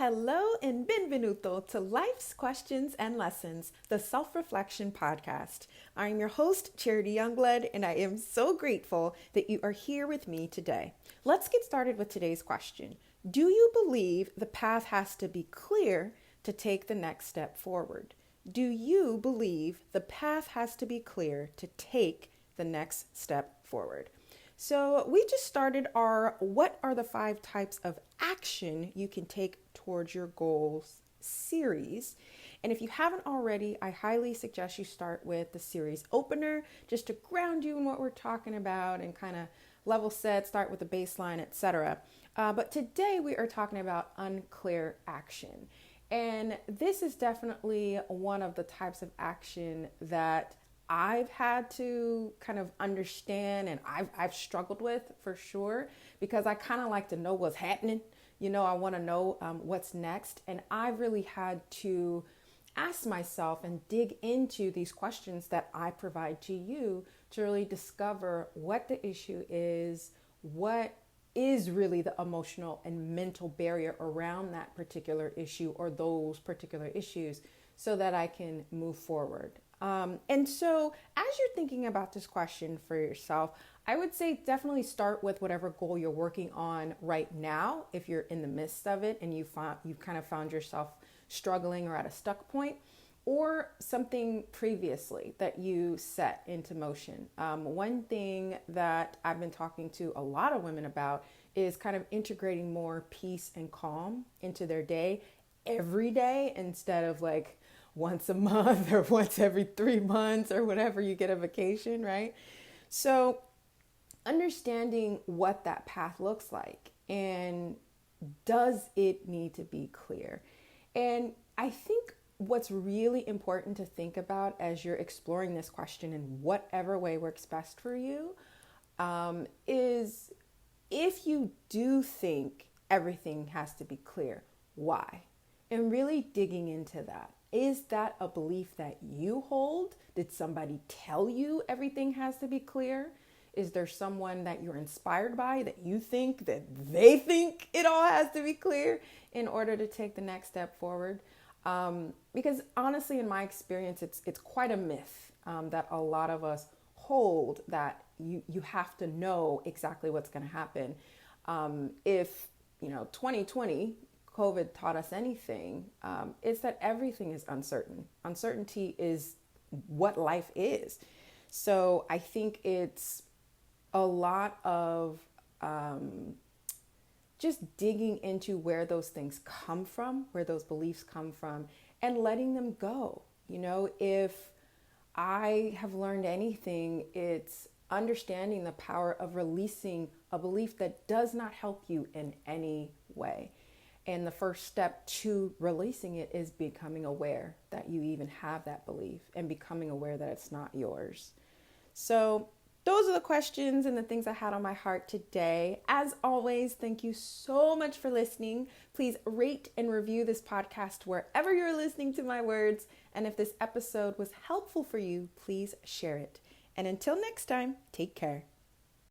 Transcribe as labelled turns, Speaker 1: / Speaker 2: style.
Speaker 1: Hello and benvenuto to Life's Questions and Lessons, the Self-Reflection Podcast. I'm your host, Charity Youngblood, and I am so grateful that you are here with me today. Let's get started with today's question. Do you believe the path has to be clear to take the next step forward? Do you believe the path has to be clear to take the next step forward? So we just started our What Are the 5 Types of Action You Can Take Towards Your Goals series. And if you haven't already, I highly suggest you start with the series opener just to ground you in what we're talking about and kind of level set, start with the baseline, etc. But today we are talking about unclear action. And this is definitely one of the types of action that I've had to kind of understand and I've struggled with for sure, because I kind of like to know what's happening. I want to know what's next. And I've really had to ask myself and dig into these questions that I provide to you to really discover what the issue is, what is really the emotional and mental barrier around that particular issue or those particular issues so that I can move forward. And so as you're thinking about this question for yourself, I would say definitely start with whatever goal you're working on right now. If you're in the midst of it and you've kind of found yourself struggling or at a stuck point, or something previously that you set into motion. One thing that I've been talking to a lot of women about is kind of integrating more peace and calm into their day every day instead of like once a month or once every 3 months or whatever you get a vacation, right? So understanding what that path looks like and does it need to be clear? And I think what's really important to think about as you're exploring this question in whatever way works best for you is if you do think everything has to be clear, why? And really digging into that. Is that a belief that you hold? Did somebody tell you everything has to be clear? Is there someone that you're inspired by that you think that they think it all has to be clear in order to take the next step forward? Because honestly, in my experience, it's quite a myth that a lot of us hold that you have to know exactly what's going to happen. If 2020 COVID taught us anything, it's that everything is uncertain. Uncertainty is what life is. So I think it's a lot of just digging into where those things come from, where those beliefs come from, and letting them go. If I have learned anything, it's understanding the power of releasing a belief that does not help you in any way. And the first step to releasing it is becoming aware that you even have that belief and becoming aware that it's not yours. So those are the questions and the things I had on my heart today. As always, thank you so much for listening. Please rate and review this podcast wherever you're listening to my words. And if this episode was helpful for you, please share it. And until next time, take care.